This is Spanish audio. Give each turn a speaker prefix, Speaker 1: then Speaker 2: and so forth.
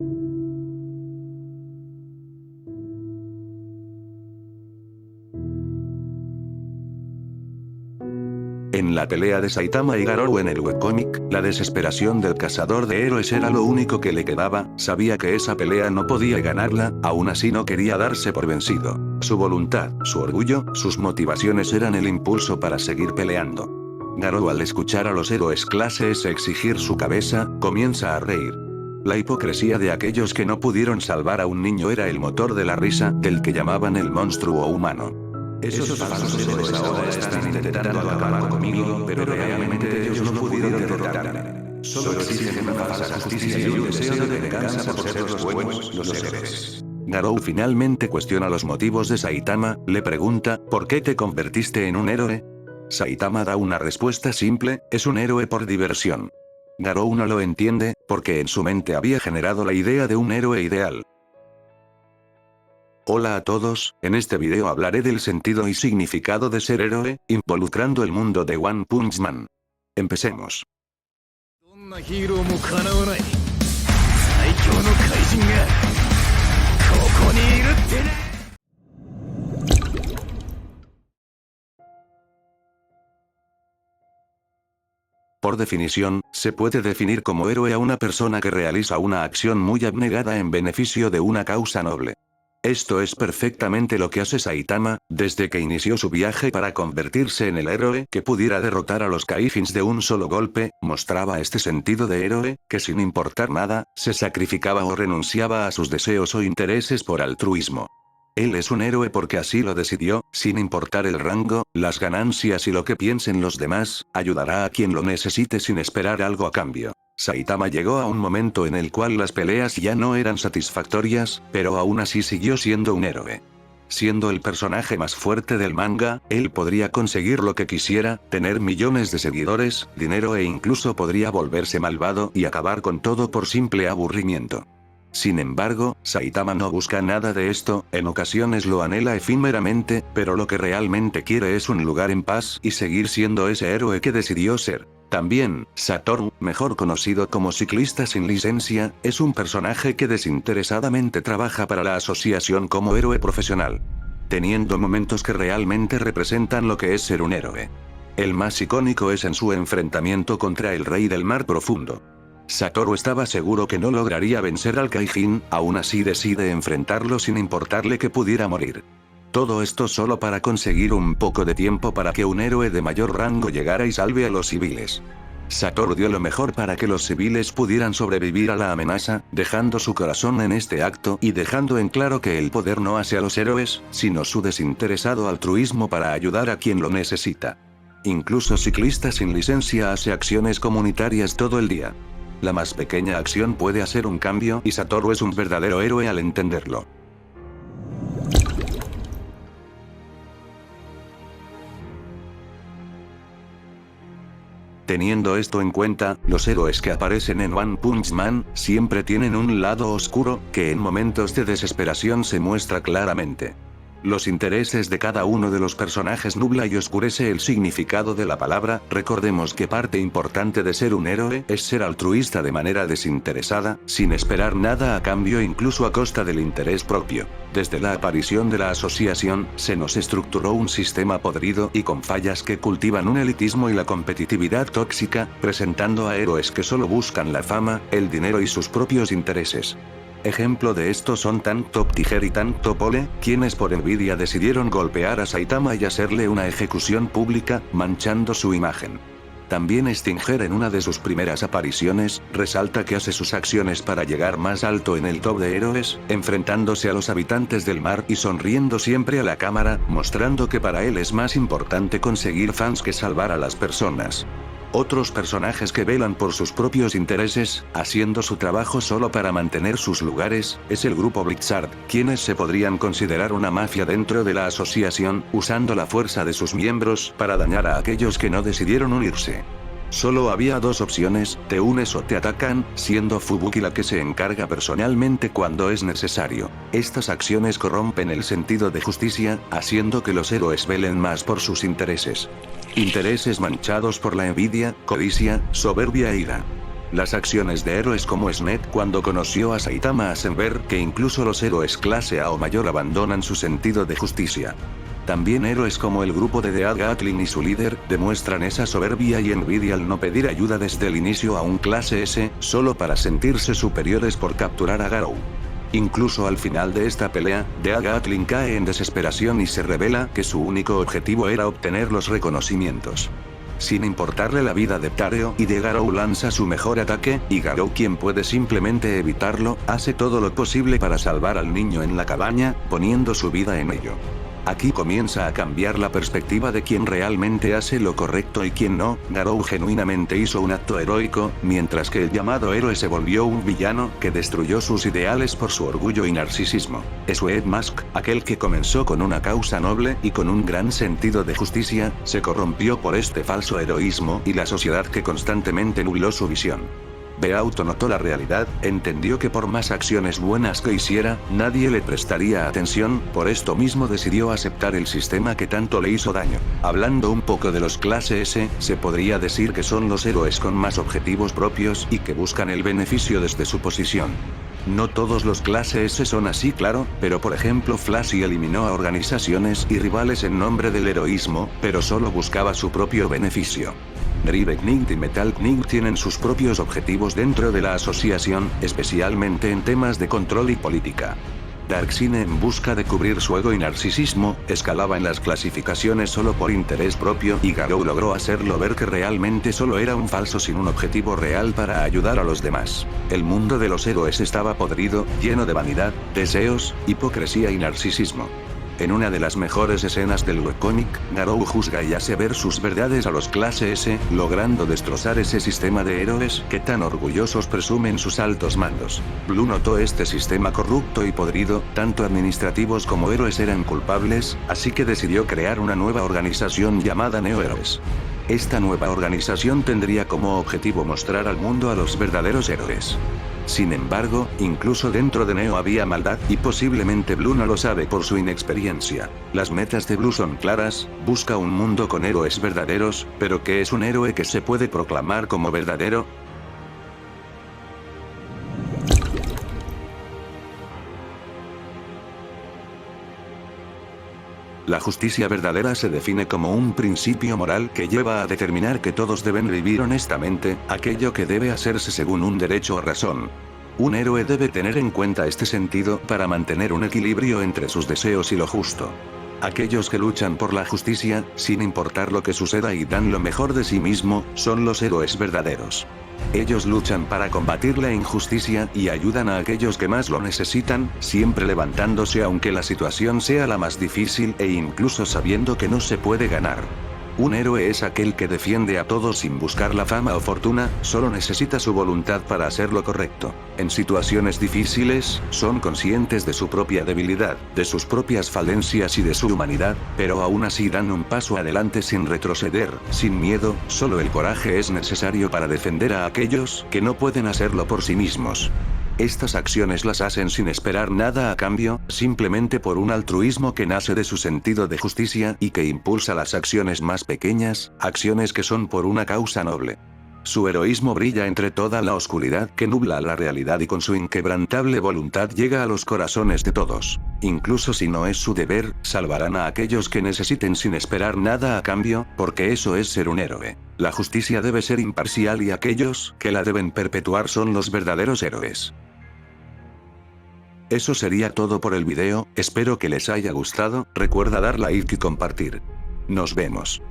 Speaker 1: En la pelea de Saitama y Garou en el webcomic, la desesperación del cazador de héroes era lo único que le quedaba, sabía que esa pelea no podía ganarla, aún así no quería darse por vencido. Su voluntad, su orgullo, sus motivaciones eran el impulso para seguir peleando. Garou al escuchar a los héroes clase S exigir su cabeza, comienza a reír. La hipocresía de aquellos que no pudieron salvar a un niño era el motor de la risa, del que llamaban el monstruo humano. Esos falsos héroes ahora están intentando acabar conmigo, pero realmente ellos no pudieron derrotarme. Solo exigen una falsa justicia y un deseo de venganza por ser los buenos, los héroes. Garou finalmente cuestiona los motivos de Saitama, le pregunta, ¿por qué te convertiste en un héroe? Saitama da una respuesta simple, es un héroe por diversión. Garou no lo entiende, porque en su mente había generado la idea de un héroe ideal. Hola a todos, en este video hablaré del sentido y significado de ser héroe, involucrando el mundo de One Punch Man. Empecemos. Por definición, se puede definir como héroe a una persona que realiza una acción muy abnegada en beneficio de una causa noble. Esto es perfectamente lo que hace Saitama, desde que inició su viaje para convertirse en el héroe que pudiera derrotar a los Kaijins de un solo golpe, mostraba este sentido de héroe, que sin importar nada, se sacrificaba o renunciaba a sus deseos o intereses por altruismo. Él es un héroe porque así lo decidió, sin importar el rango, las ganancias y lo que piensen los demás, ayudará a quien lo necesite sin esperar algo a cambio. Saitama llegó a un momento en el cual las peleas ya no eran satisfactorias, pero aún así siguió siendo un héroe. Siendo el personaje más fuerte del manga, él podría conseguir lo que quisiera, tener millones de seguidores, dinero e incluso podría volverse malvado y acabar con todo por simple aburrimiento. Sin embargo, Saitama no busca nada de esto, en ocasiones lo anhela efímeramente, pero lo que realmente quiere es un lugar en paz y seguir siendo ese héroe que decidió ser. También, Satoru, mejor conocido como ciclista sin licencia, es un personaje que desinteresadamente trabaja para la asociación como héroe profesional. Teniendo momentos que realmente representan lo que es ser un héroe. El más icónico es en su enfrentamiento contra el Rey del Mar Profundo. Satoru estaba seguro que no lograría vencer al Kaijin, aún así decide enfrentarlo sin importarle que pudiera morir. Todo esto solo para conseguir un poco de tiempo para que un héroe de mayor rango llegara y salve a los civiles. Satoru dio lo mejor para que los civiles pudieran sobrevivir a la amenaza, dejando su corazón en este acto y dejando en claro que el poder no hace a los héroes, sino su desinteresado altruismo para ayudar a quien lo necesita. Incluso ciclista sin licencia hace acciones comunitarias todo el día. La más pequeña acción puede hacer un cambio y Satoru es un verdadero héroe al entenderlo. Teniendo esto en cuenta, los héroes que aparecen en One Punch Man, siempre tienen un lado oscuro, que en momentos de desesperación se muestra claramente. Los intereses de cada uno de los personajes nubla y oscurece el significado de la palabra. Recordemos que parte importante de ser un héroe es ser altruista de manera desinteresada, sin esperar nada a cambio incluso a costa del interés propio. Desde la aparición de la asociación, se nos estructuró un sistema podrido y con fallas que cultivan un elitismo y la competitividad tóxica, presentando a héroes que solo buscan la fama, el dinero y sus propios intereses. Ejemplo de esto son Tank Top Tiger y Tank Top Ole, quienes por envidia decidieron golpear a Saitama y hacerle una ejecución pública, manchando su imagen. También Stinger en una de sus primeras apariciones, resalta que hace sus acciones para llegar más alto en el top de héroes, enfrentándose a los habitantes del mar y sonriendo siempre a la cámara, mostrando que para él es más importante conseguir fans que salvar a las personas. Otros personajes que velan por sus propios intereses, haciendo su trabajo solo para mantener sus lugares, es el grupo Blizzard, quienes se podrían considerar una mafia dentro de la asociación, usando la fuerza de sus miembros para dañar a aquellos que no decidieron unirse. Solo había dos opciones, te unes o te atacan, siendo Fubuki la que se encarga personalmente cuando es necesario. Estas acciones corrompen el sentido de justicia, haciendo que los héroes velen más por sus intereses. Intereses manchados por la envidia, codicia, soberbia e ira. Las acciones de héroes como Snake cuando conoció a Saitama hacen ver que incluso los héroes clase A o mayor abandonan su sentido de justicia. También héroes como el grupo de Dead Gatling y su líder, demuestran esa soberbia y envidia al no pedir ayuda desde el inicio a un clase S, solo para sentirse superiores por capturar a Garou. Incluso al final de esta pelea, Dead Gatling cae en desesperación y se revela que su único objetivo era obtener los reconocimientos. Sin importarle la vida de Tareo y de Garou, lanza su mejor ataque, y Garou, quien puede simplemente evitarlo, hace todo lo posible para salvar al niño en la cabaña, poniendo su vida en ello. Aquí comienza a cambiar la perspectiva de quien realmente hace lo correcto y quien no. Garou genuinamente hizo un acto heroico, mientras que el llamado héroe se volvió un villano que destruyó sus ideales por su orgullo y narcisismo. Sweet Mask, aquel que comenzó con una causa noble y con un gran sentido de justicia, se corrompió por este falso heroísmo y la sociedad que constantemente nubló su visión. Beauto notó la realidad, entendió que por más acciones buenas que hiciera, nadie le prestaría atención, por esto mismo decidió aceptar el sistema que tanto le hizo daño. Hablando un poco de los clase S, se podría decir que son los héroes con más objetivos propios y que buscan el beneficio desde su posición. No todos los clase S son así, claro, pero por ejemplo Flashy eliminó a organizaciones y rivales en nombre del heroísmo, pero solo buscaba su propio beneficio. Drive Knight y Metal Knight tienen sus propios objetivos dentro de la asociación, especialmente en temas de control y política. Darkseid, en busca de cubrir su ego y narcisismo, escalaba en las clasificaciones solo por interés propio, y Garou logró hacerlo ver que realmente solo era un falso sin un objetivo real para ayudar a los demás. El mundo de los héroes estaba podrido, lleno de vanidad, deseos, hipocresía y narcisismo. En una de las mejores escenas del webcomic, Garou juzga y hace ver sus verdades a los clase S, logrando destrozar ese sistema de héroes que tan orgullosos presumen sus altos mandos. Blue notó este sistema corrupto y podrido, tanto administrativos como héroes eran culpables, así que decidió crear una nueva organización llamada Neo Héroes. Esta nueva organización tendría como objetivo mostrar al mundo a los verdaderos héroes. Sin embargo, incluso dentro de Neo había maldad, y posiblemente Blue no lo sabe por su inexperiencia. Las metas de Blue son claras: busca un mundo con héroes verdaderos, pero ¿qué es un héroe que se puede proclamar como verdadero? La justicia verdadera se define como un principio moral que lleva a determinar que todos deben vivir honestamente, aquello que debe hacerse según un derecho o razón. Un héroe debe tener en cuenta este sentido para mantener un equilibrio entre sus deseos y lo justo. Aquellos que luchan por la justicia, sin importar lo que suceda y dan lo mejor de sí mismo, son los héroes verdaderos. Ellos luchan para combatir la injusticia y ayudan a aquellos que más lo necesitan, siempre levantándose aunque la situación sea la más difícil e incluso sabiendo que no se puede ganar. Un héroe es aquel que defiende a todos sin buscar la fama o fortuna, solo necesita su voluntad para hacer lo correcto. En situaciones difíciles, son conscientes de su propia debilidad, de sus propias falencias y de su humanidad, pero aún así dan un paso adelante sin retroceder, sin miedo. Solo el coraje es necesario para defender a aquellos que no pueden hacerlo por sí mismos. Estas acciones las hacen sin esperar nada a cambio, simplemente por un altruismo que nace de su sentido de justicia y que impulsa las acciones más pequeñas, acciones que son por una causa noble. Su heroísmo brilla entre toda la oscuridad que nubla la realidad y con su inquebrantable voluntad llega a los corazones de todos. Incluso si no es su deber, salvarán a aquellos que necesiten sin esperar nada a cambio, porque eso es ser un héroe. La justicia debe ser imparcial y aquellos que la deben perpetuar son los verdaderos héroes. Eso sería todo por el video, espero que les haya gustado, recuerda dar like y compartir. Nos vemos.